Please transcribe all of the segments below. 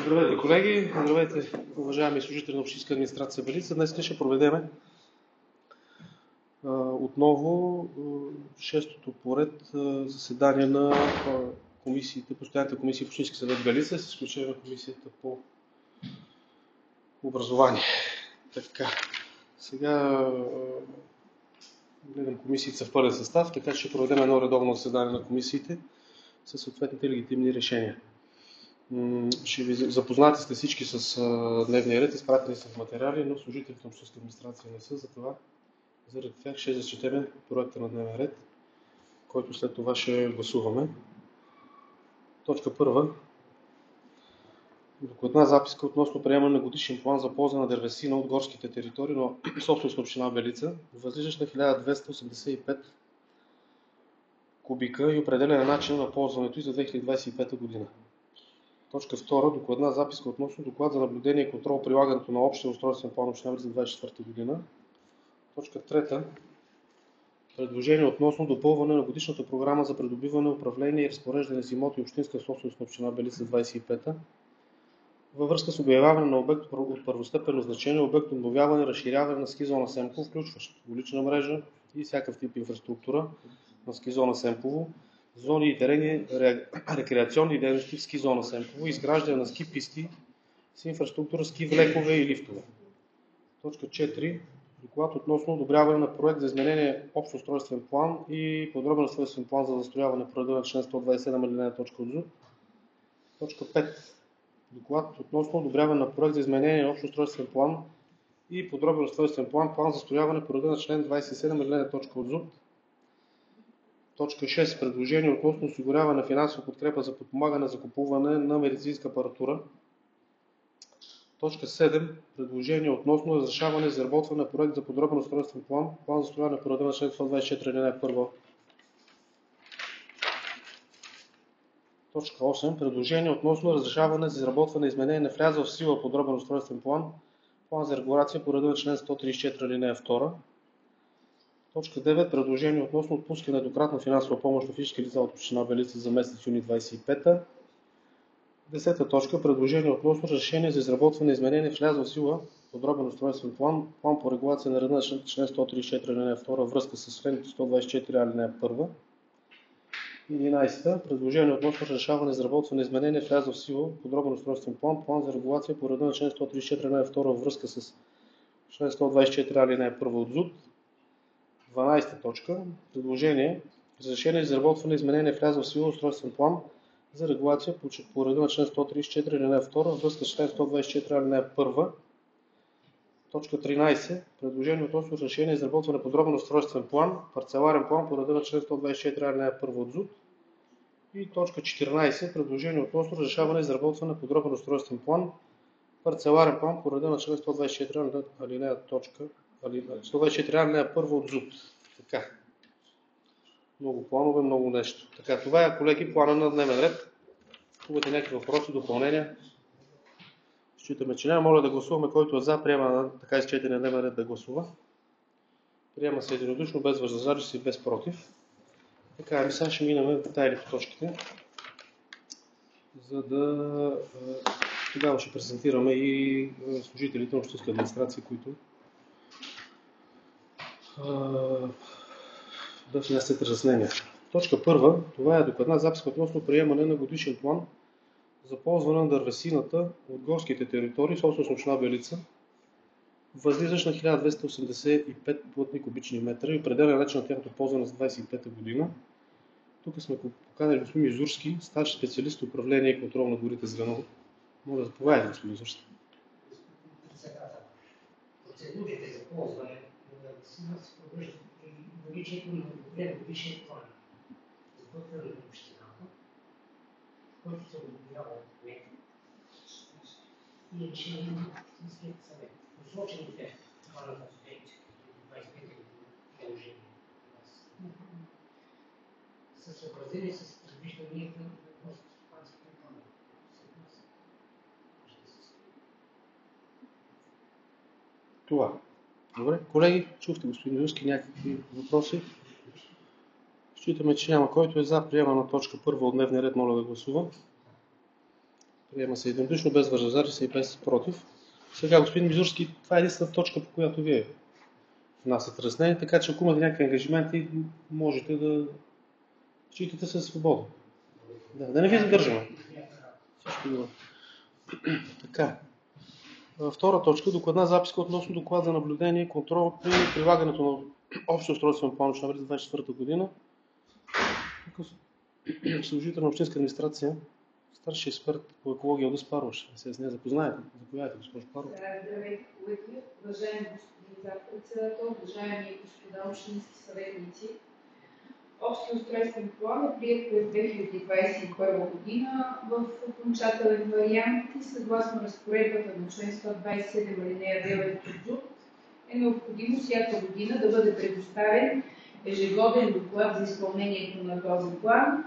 Здравейте, колеги! Здравейте, уважаеми служители на Общинска администрация Белица. Днес ще проведем отново шестото поред заседание на комисиите, постоянните комисии в Общински съвет Белица, с изключение на комисията по образование. Така, сега гледам комисиите са в пълен състав, така че ще проведем едно редовно заседание на комисиите със съответните легитимни решения. Ще ви запознати сте всички с дневния ред, изпратени са в материали, но служителите на Общинска администрация не са, затова заради тях ще зачетем проекта на дневен ред, който след това ще гласуваме. Точка първа. Докладна записка относно приемане на годишен план за ползване на дървесина от горските територии на собственост на община Белица, възлизащ на 1285 кубика и определяне начин на ползването и за 2025 година. Точка 2. Докладна записка относно доклад за наблюдение и контрол прилагането на общия устройствен план община Белица за 2024 година. Точка 3. Предложение относно допълване на годишната програма за придобиване, управление и разпореждане с имоти и общинска собственост на община Белица 25 във връзка с обявяване на обект от първостепенно значение, обект обновяване и разширяване на ски зона Семково, включващ улична мрежа и всякакъв тип инфраструктура на ски зона Семково, зони и терени, рекреационни дейности в ски зона Семково, изграждане на ски писти с инфраструктура, ски влекове и лифтове. Точка 4. Доклад относно одобряване на проект за изменение общ устройствен план и подробен устройствен план за застрояване по реда на член 127 алинея точка от ЗУТ. Точка 5. Доклад относно одобряване на проект за изменение на общ устройствен план и подробен устройствен план за застрояване по реда на член 27 алинея точка от ЗУТ. Точка 6. Предложение относно осигуряване на финансова подкрепа за подпомагане за закупуване на медицинска апаратура. Точка 7. Предложение относно разрешаване и изработване на проект за подробен устройствен план за застрояване по реда на член 124 алинея 1. Точка 8. Предложение относно разрешаване за изработване и изменение на влязъл в сила подробен устройствен план за регулация по реда на член 134 алинея 2. Точка 9. Предложение относно отпускане еднократна финансова помощ на физически лица от община Белица за месец юни 25. 10 точка. Предложение относно разрешение за изработване и изменение влязъл в сила подробен устройствен план по регулация на реда на член 134 алинея 2 връзка с член 124 алинея 1. 11. Предложение относно разрешаване, изработване и изменение влязъл в сила подробен устройствен план за регулация по реда на член 134 алинея 2 връзка с член 124 алинея 1 от ЗУТ. 12 точка. Предложение за решение, изработване и изменение влязъл в сила устройствен план за регулация по реда на член 134 алинея 2 връзка с член 124 алинея 1. Точка 13. Предложение относно решение, изработване подробен устройствен план, парцеларен план по реда на член 124 алинея 1 от ЗУТ. И точка 14. Предложение относно разрешаване и изработване подробен устройствен план, парцеларен план по реда на член 124 алинея 124 1 от ЗУТ. Така. Много планове, много нещо. Така, това е, колеги, плана на дневен ред. Имате някакви въпроси, допълнения? Считаме, че няма. Моля да гласуваме, който е за, приема на така изчетения дневен ред да гласува. Приема се единодушно, без въздържали се и без против. Така, сега ще минем в детайли по точките, за да тогава ще презентираме и служителите на Общинска администрация, които да внесат разяснения. Точка първа, това е докладна записка относно приемане на годишен план за ползване на дървесината от горските територии, собственост на община Белица, възлизащ на 1285 плътни кубични метра и определя начин на тяхното ползване за 25-та година. Тук сме поканали господин Изурски, старши специалист в управление и контрол на горите Звено. Моля, заповядайте, господин Изурски. Процедурите за ползване на дървесина се провеждат при наличието на одобрен годишен план, изготвен от общината, който се одобрява от кмета и решение на Общинския съвет. Посочените плана за 2025 година положения са съобразени с предвижданията на горско-стопанските планове. Това. Добре, колеги, чухте господин Юрски, някакви въпроси? Считаме, че няма. Който е за приема на точка първа от дневния ред, моля да гласува. Приема се единодушно, без въздържали се и без против. Сега, господин Мизурски, това е единствената точка, по която вие внасяте разяснение, така че ако имате някакви ангажименти, можете да считате се свободно. Да не ви задържаме. Всичко добро. Така. Втора точка, докладна записка относно доклад за наблюдение и контрол при прилагането на общия устройствен план за 2024 година. Тук служител на общинска администрация, старши експерт по екология Елдис Парваш. С нея запознаете. Заповядайте, госпожо Парваш. Здравейте, колеги, уважаеми господин председател, уважаеми господа общински съветници. Общия устройствен план е приет през 2021 година в окончателен вариант и съгласно разпоредбата на член 127 алинея 9 от ЗУТ е необходимо всяка година да бъде предоставен ежегоден доклад за изпълнението на този план,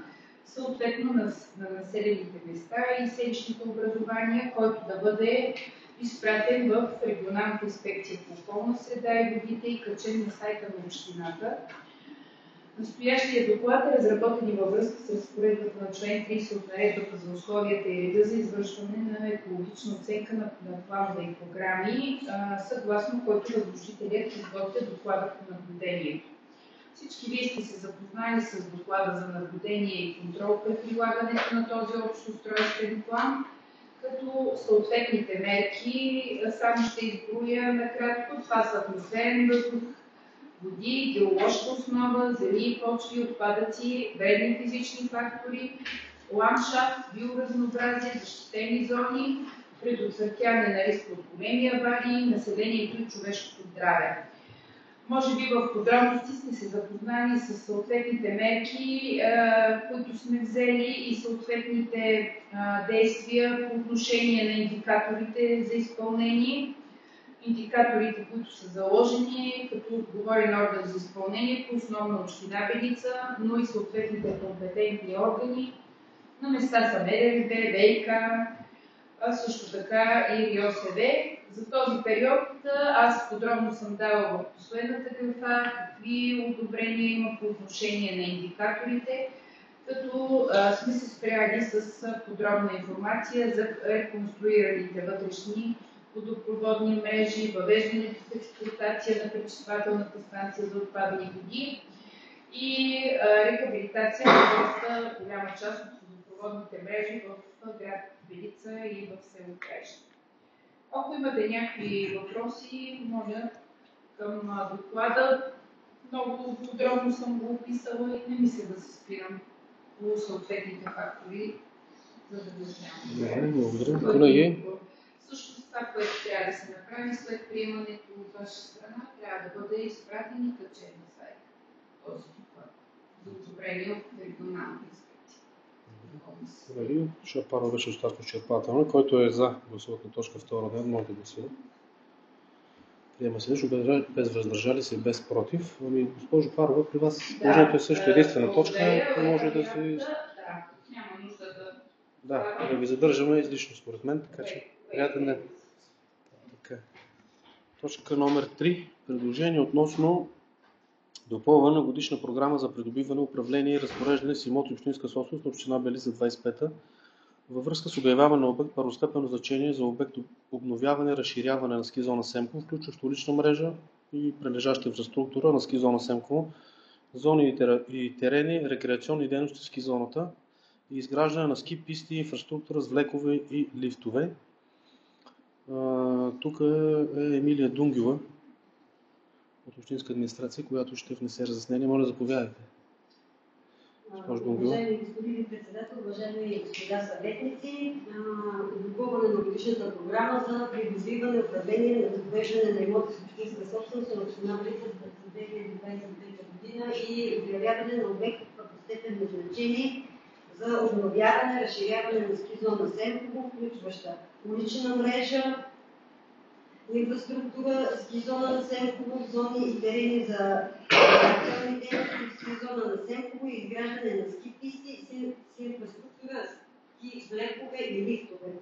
съответно на населените места и селищните образования, който да бъде изпратен в регионалната инспекция по околна среда и водите и качен на сайта на общината. Настоящия доклад е разработен и във връзка с разпоредбата на член 30 от наредбата за условията и реда за извършване на екологична оценка на планове и програми, съгласно който възложителят изготвя доклада по наблюдението. Всички вие сте се запознали с доклада за наблюдение и контрол при прилагането на този общ устройствен план, като съответните мерки, само ще изброя накратко, това са атмосферен въздух, води, геоложка основа, земи, почви, отпадъци, вредни физични фактори, ландшафт, биоразнообразие, защитени зони, предотвратяване на риск от големи аварии, населението и човешкото здраве. Може би в подробности сте се запознали с съответните мерки, които сме взели и съответните действия по отношение на индикаторите за изпълнение. Индикаторите, които са заложени като отговорен орган за изпълнение по основна община Белица, но и съответните компетентни органи на места са МРРБ, ВИК, също така и РИОСВ. За този период аз подробно съм дала в последната графа какви одобрения има по отношение на индикаторите, като сме се спряли с подробна информация за реконструираните вътрешни водопроводни мрежи, въвеждането в експлоатация на пречиствателната станция за отпадни води и рехабилитация на доста голяма част от водопроводните мрежи в град Белица и в село Краище. Ако имате някакви въпроси, моля към доклада. Много подробно съм го описала и не мисля да се спирам по съответните фактори, за да не благодаря. Колеги. Също това, което трябва да се направи след приемането от ваша страна, трябва да бъде изпратен и качен на сайта този доклад за одобрение от регионалната инспекция. Колеги, защото първо беше достатъчно изчерпателно. Който е за гласуват на точка 2 ден, може да гласува. Приема се нещо без въздържали се и без против. Ами, госпожо Парова, при вас положението е също единствена точка, може да се... Няма нужда да... Да ви задържаме излишно според мен, така че приятен ден. Така. Точка номер 3. Предложение относно допълване на годишна програма за придобиване, управление и разпореждане с имоти общинска собственост на община Белица 25-та във връзка с обявяване на обект първостепенно значение за обект обновяване, разширяване на ски зона Семково, включващо улична мрежа и прилежаща инфраструктура на ски зона Семково, зони и терени, рекреационни дейности в ски зоната и изграждане на ски писти и инфраструктура с влекове и лифтове. Тук е Емилия Дунгюла от общинска администрация, която ще внесе разяснение. Моля, заповядайте. Уважаеми господин председател, уважаеми господа съветници, допълване на годишната програма за придобиване, управление на разпореждане на имоти с общинска собственост на община Белица за 2023 година и обявяване на обект от първостепенно значение за обновяване, разширяване на ски зона Семково, включваща улична мрежа, инфраструктура, ски зона на Семково, зони и терени за рекреационни дейности в ски зона на Семково и изграждане на ски писти с инфраструктура, ски влекове и лифтове.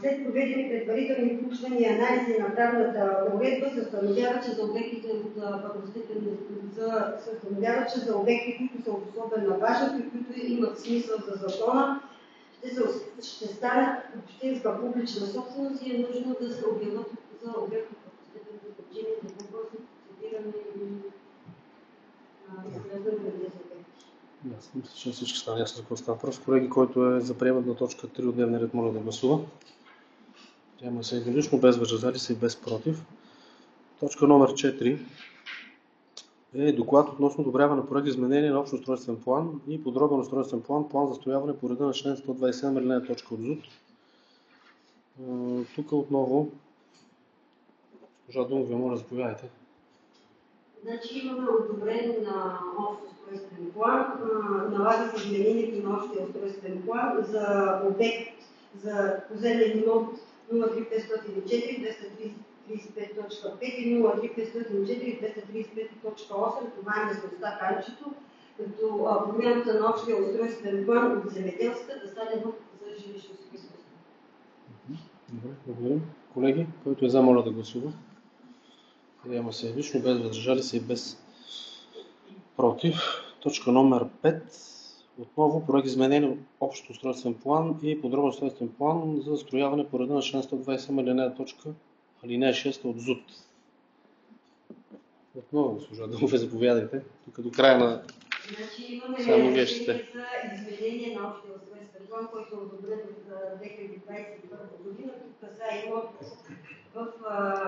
След проведени предварителни проучвания и анализи на правната уредба се установява, че за обектите от първостепенно за обекти, които са от особена важност и които имат смисъл за закона, ще представят общинска публична собственост и е нужно да се обявят за обект на първостепенно значение за въпроси, процедиране и изграждане на тези обекти. Аз мисля, че всички стана ясно за какво става въпрос. Колеги, който е за приемат на точка 3 от дневния ред, моля да гласува. Приема се единодушно, без въздържали се и без против. Точка номер 4 е доклад относно одобряване на проект за изменение на общ устройствен план и подробен устройствен план, план за строяване по реда на член 127 алинея точка от ЗУТ. Тук отново госпожа Дунгова, моля, заповядайте. Значи имаме одобрение на общ устройствен план, налага се изменението на общия устройствен план за обект за поземлен имот 03504 235.5 и 03504 235.8. Това е местността Канчето, като промяната на общия устройствен план от земеделска да стане за жилищно строителство. Добре, благодарим. Колеги, който е за, моля да гласува. Приема се лично, без въздържали се и без против. Точка номер 5. Отново проект изменение на общ устройствен план и подробен устройствен план за застрояване по реда на член 127 алинея 6 от ЗУТ. Отново, госпожа Дълбе, заповядайте. Тук до края на... Значи имаме Само вие решение ще. за изменение на общия устройствен план, който е одобрен за 2021 година. Тук касае имот в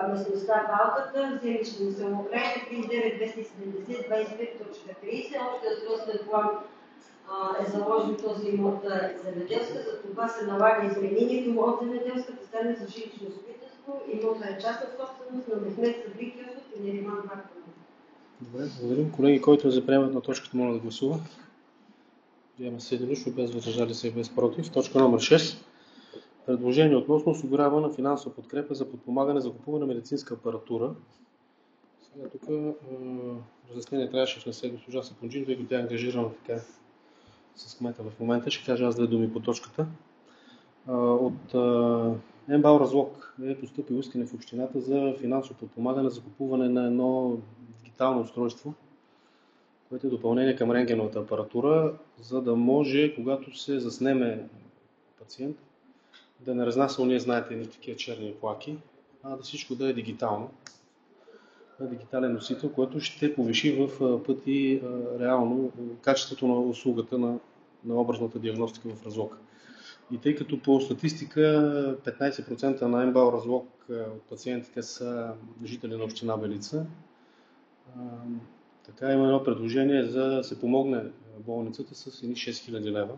местността Балтата, землищно село Крайка, 39270-25.30. Общия устройствен план е заложен този имот земеделска, за това се налага изменението му от земеделска да стане за жилищно строителство. Имотът е частна собственост на Мехмед Сабри Кюсов и Нериман Бактов. Добре, благодарим. Колеги, който е за приемат на точката, моля да гласува. Приема се единодушно, без въздържали се и без против. Точка номер 6. Предложение относно осигуряване на финансова подкрепа за подпомагане за купуване на медицинска апаратура. Сега тук разяснение трябваше да внесе госпожа Сапунджин, тъй като тя е ангажирана така с кмета в момента. Ще кажа аз две думи по точката. От МБАЛ Разлог е постъпило искане в общината за финансово подпомагане за купуване на едно дигитално устройство, което е допълнение към рентгеновата апаратура, за да може, когато се заснеме пациент, да не разнася, ние знаете, едни такива черни плаки, а да всичко да е дигитално, на дигитален носител, което ще повиши в пъти реално качеството на услугата на образната диагностика в Разлог. И тъй като по статистика 15% на МБАЛ Разлог от пациентите са жители на община Белица, така има едно предложение за да се помогне болницата с едни 6000 лева,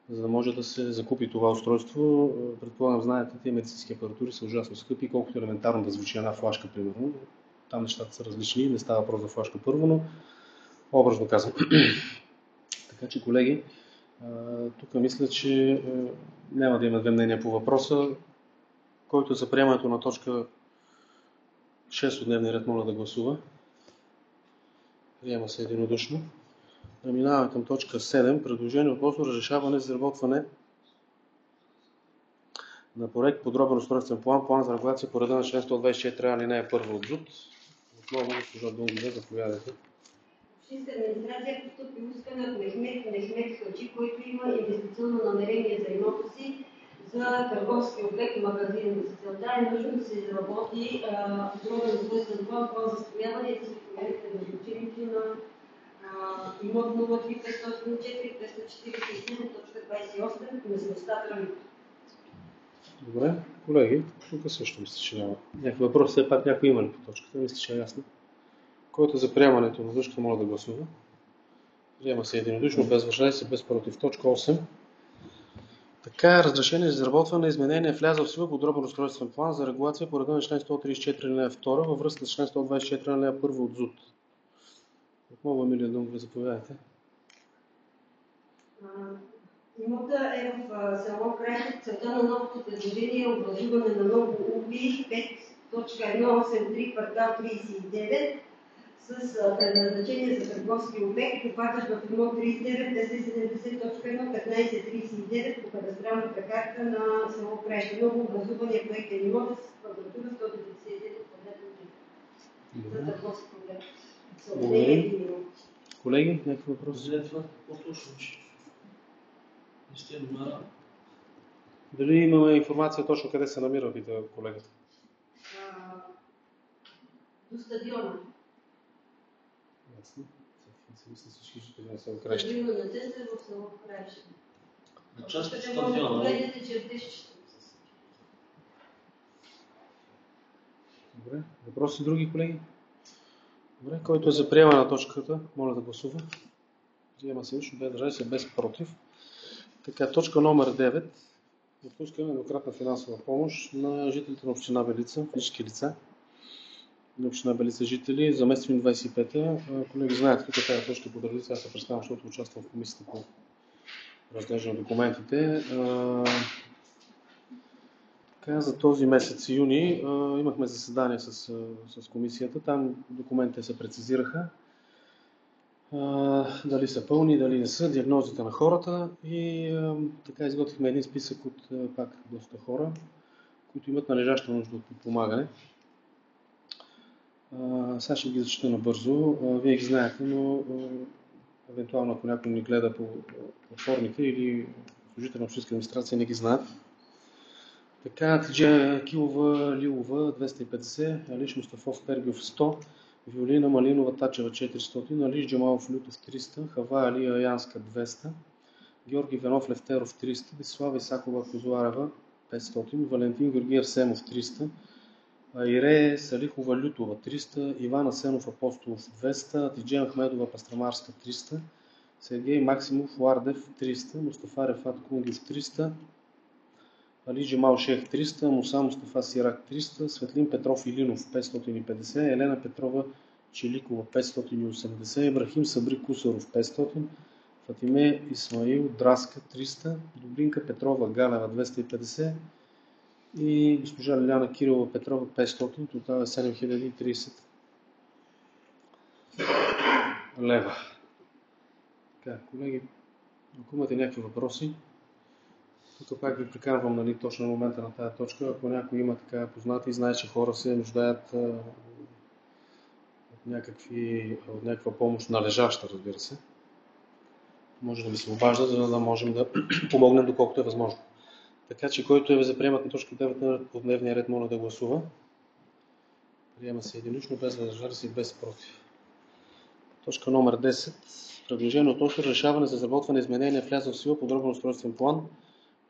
за да може да се закупи това устройство. Предполагам, знаете, тези медицински апаратури са ужасно скъпи, колкото елементарно да звучи една флашка, примерно. Там нещата са различни, не става въпрос за флашка първо, но образно казвам. Така че, колеги, тук мисля, че няма да има две мнения по въпроса. Който е за приемането на точка 6 от дневния ред, моля да гласува. Приема се единодушно. Преминаваме към точка 7. Предложение относно разрешаване за изработване на проект подробен устройствен план, план за регулация по реда на член 124 алинея 1 от ЗУТ. Отново госпожа Дунгова, заповядайте. Общинска администрация е постъпило искане от Мехмед Хаджи, който има инвестиционно намерение за имота си за търговски обект и магазин. За целта е нужно да се изработи подробен устройствен план, план за строяване и да се провери предназначението на имот 03504 247.28 местността Трънито. Добре, колеги, тук също мисля, че няма. Някакви въпроси, все пак някой има ли по точката? Мисля, че е ясно. Който е за приемането на връзката, моля да гласува. Приема се единодушно, без въздържали се, без против. Точка 8. Така, разрешение за изработване на изменение влязъл в сила подробен устройствен план за регулация по реда на член 134 алинея 2 във връзка с член 124 алинея 1 от ЗУТ. Отново, Емилия Дунгова, заповядайте. Имота е в село Крайка. Целта на новото предложение е образуване на ново УПИ 5.183 квартал 39 с предназначение за търговски обект, попадащ в имот 39 15.39 по кадастралната карта на село Крайка. Ново образуване проектен имот с квадратура 199 квадратни метра за търговски обект. Благодаря. Колеги, някакви въпроси? След това, по-точно, че не сте номера. Дали имаме информация точно къде се намира, пита колегата? До стадиона. Ясно. Мисля всички жители на село Краище. Стадиона на център в село Краище. На част от Може да стадиона. погледнете чертежчето. Добре. Въпроси други, колеги? Добре. Който е за приема на точката, моля да гласува. Приема се лично, без държави се, без против. Така, точка номер 9. Отпускаме еднократна финансова помощ на жителите на община Белица, физически лица. На община Белица жители за месец 25-та. Колеги, знаете, тук тази точка по традиция, аз се представям, защото участвам в комисията по разглеждане на документите. Така, за този месец юни имахме заседание с комисията. Там документите се прецизираха. Дали са пълни, дали не са, диагнозите на хората и така изготвихме един списък от пак доста хора, които имат належаща нужда от подпомагане. Сега ще ги зачета набързо. Вие ги знаете, но евентуално ако някой ни гледа по платформите или служител на общинска администрация не ги знаят. Така, Тиджа Килова Лилова 250, Алиш Мустафов Пергиов 100, Виолина Малинова Тачева 400, Алиш Джамалов Лютов 300, Хава Алия Янска 200, Георги Венов Левтеров 300, Десислава Исакова Козларева 500, Валентин Георги Арсемов 300, Айре Салихова Лютова 300, Иван Асенов Апостолов 200, Тиджа Ахмедова Пастрамарска 300, Сергей Максимов Лардев 300, Мустафа Рефат Кунгив 300, Али Джемал Шех 300, Муса Мустафа Сирак 300, Светлин Петров Илинов 550, Елена Петрова Челикова 580, Ибрахим Сабри Кусаров 500, Фатиме Исмаил Драска 300, Добринка Петрова Галева 250 и госпожа Лиляна Кирилова Петрова 500, тотал е 7030 лева. Така, колеги, ако имате някакви въпроси, тук пак ви прикарвам, нали, точно на момента на тази точка. Ако някой има така познати и знае, че хора се нуждаят от някаква помощ, належаща, разбира се, може да ми се обажда, за да можем да помогнем доколкото е възможно. Така че, който е за приемат на точка 9 от дневния ред, моля да гласува. Приема се единично, без въздържали се и без против. Точка номер 10. Предложение относно решаване за изработване изменение влязъл в сила подробен устройствен план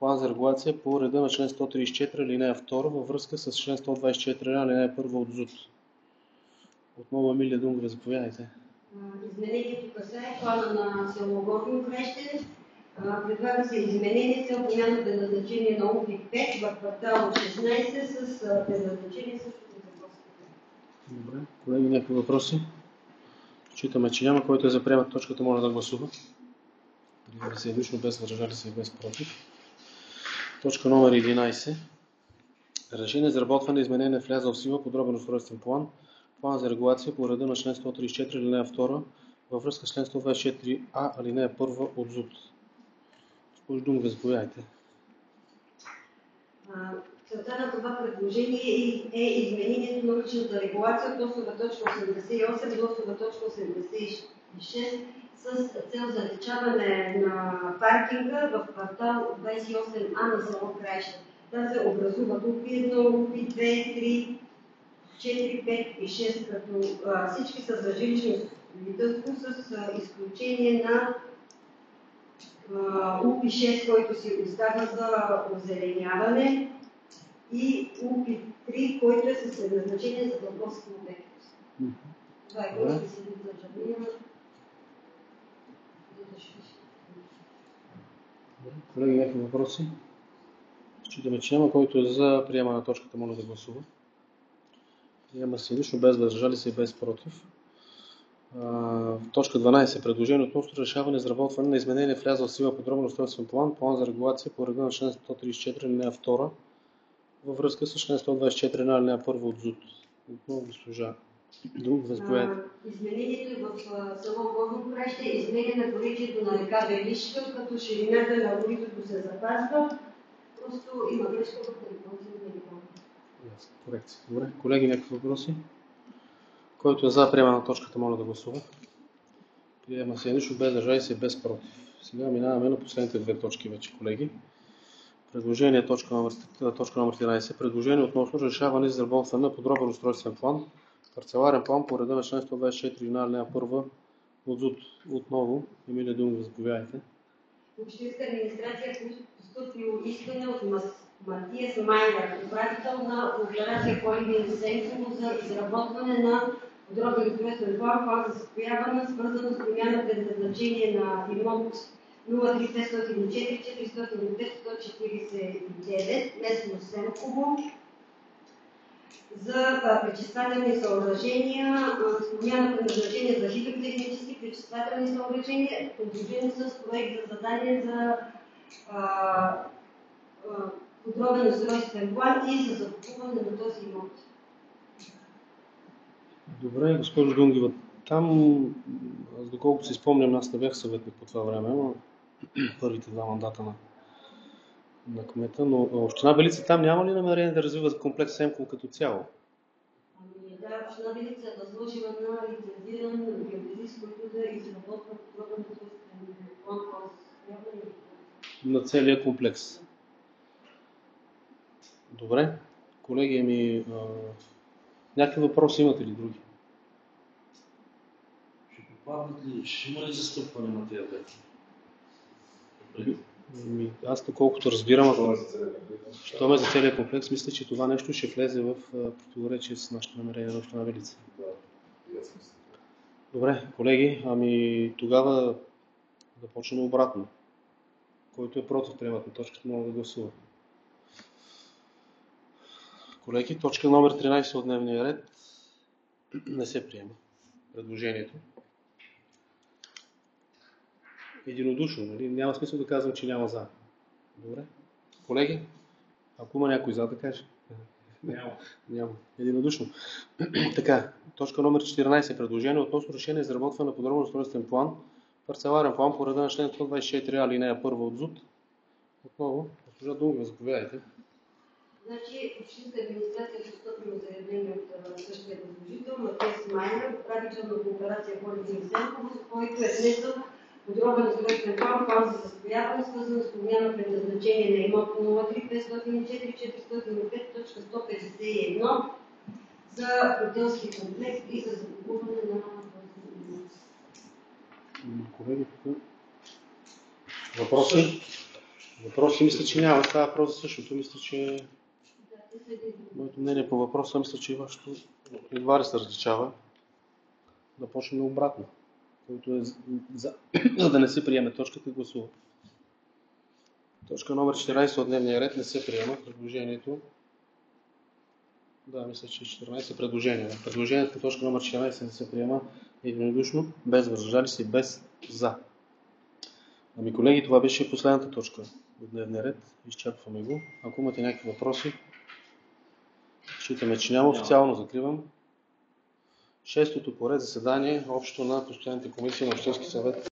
за регулация по реда на член 134, алинея 2 във връзка с член 124, алинея 1 от ЗУТ. Отново Емилия Дунгова, заповядайте. Изменението касае плана на село Горно Краище. Предлага се изменение с промяна предназначение на ОПИ-5 в квартал 16 с предназначение също за търговските. Добре. Колеги, някакви въпроси? Считаме, че няма. Който е за приемат точката, моля да гласува. Приема се единично, без въздържали се и без против. Точка номер 11. Разрешение за изработване изменение влязъл в сила подробен устройствен план за регулация по реда на член 134, алинея 2 във връзка с член 124а, алинея 1 от ЗУТ. Госпожо Дунгова, заповядайте. Целта на това предложение е изменението на уличната регулация от основа точка 88 до основа точка 86 с цел заличаване на паркинга в квартал 28А на село Краище. Да се образуват УПИ-1, УПИ-2, 3, 4, 5 и 6, като всички са за жилищно строителство с изключение на УПИ-6, който си остава за озеленяване, и УПИ-3, който е с предназначение за търговски обекти. Това е който се задържа. Колеги, някакви въпроси? Считаме, че няма. Който е за приема на точката, моля да гласува. Приема се лично, без въздържали се и без против. Точка 12. Предложение относно решаване изработване на изменение влязъл в сила подробен устройствен план за регулация по реда на член 134, алинея 2 във връзка с член 124, алинея 1 от ЗУТ. Отново госпожа Дунгова, заповядайте. Изменението в село Горно Краище изменя на поречието на река Белишка, като ширината на коритото се запазва. Просто има грешка в регулацията на река. Корекция. Добре. Колеги, някакви въпроси? Който е за приема на точката, моля да гласува. Приема се единично, без държави се и без против. Сега минаваме на последните две точки вече, колеги. Предложение точка номер 13. Предложение относно решаване за изработване на подробен устройствен план, парцеларен план по реда на член 124 на алинея 1 от ЗУТ. Отново, Емилия Думова, заповядайте. Общинска администрация постъпило искане от Матиас Майнер, управител на операция Холдинг Сенково за изработване на подробен устройствен план за състояване, свързано с промяна предназначение на имот 03504 405-149, местно Сенково, за пречиствателни съоръжения, с промяна предназначение за хидротехнически пречиствателни съоръжения, придружени с проект за задание за подробен устройствен план и за закупуване на този имот. Добре, госпожо Дунгива, там, доколкото си спомням, аз не бях съветник по това време, но първите два мандата на кмета, но община Белица там няма ли намерение да развива комплекс Семково като цяло? Ами да, община Белица е възложила на лицензиран геодезист, който да изработва подробен устройствен план на целия комплекс. Добре, колеги, някакви въпроси имате ли други? Ще попаднат ли? Ще има ли застъпване на тези обекти? Аз, доколкото разбирам, що е за целия комплекс, мисля, че това нещо ще влезе в противоречие с нашите намерения на община Белица. Добре, колеги, тогава да почнем обратно. Който е против приемат на точката, може да гласува. Колеги, точка номер 13 от дневния ред не се приема. Предложението. Единодушно, нали? Няма смисъл да казвам, че няма за. Добре. Колеги, ако има някой за да каже. Няма. Единодушно. Така, точка номер 14. Предложение относно решение за изработване на подробен устройствен план, парцеларен план по реда на член 124 алинея 1 от ЗУТ. Отново, госпожа Дунгова, заповядайте. Значи, общинска администрация е постъпило заявление от същия възложител, Матиас Майнер, управител на кооперация Холдинг Сенково, с който е внесъл подробен устройствен план за състояване, свързан с промяна предназначение на имот 03504 405.151 за хотелски комплекс и за закупуване на Колеги, въпроси мисля, че няма. Това въпрос за същото. Мисля, че моето мнение по въпроса, мисля, че вашето едва ли се различава. Да почнем обратно. Който е за да не се приеме точката, гласува. Точка номер 14 от дневния ред не се приема. Предложението. Да, мисля, че 14 предложения. Предложението по точка номер 14 не се приема единодушно, без въздържали се, без за. Колеги, това беше последната точка от дневния ред. Изчерпваме го. Ако имате някакви въпроси, считаме, че няма. Официално закривам. Шестото поред заседание общо на постоянните комисии на Общински съвет.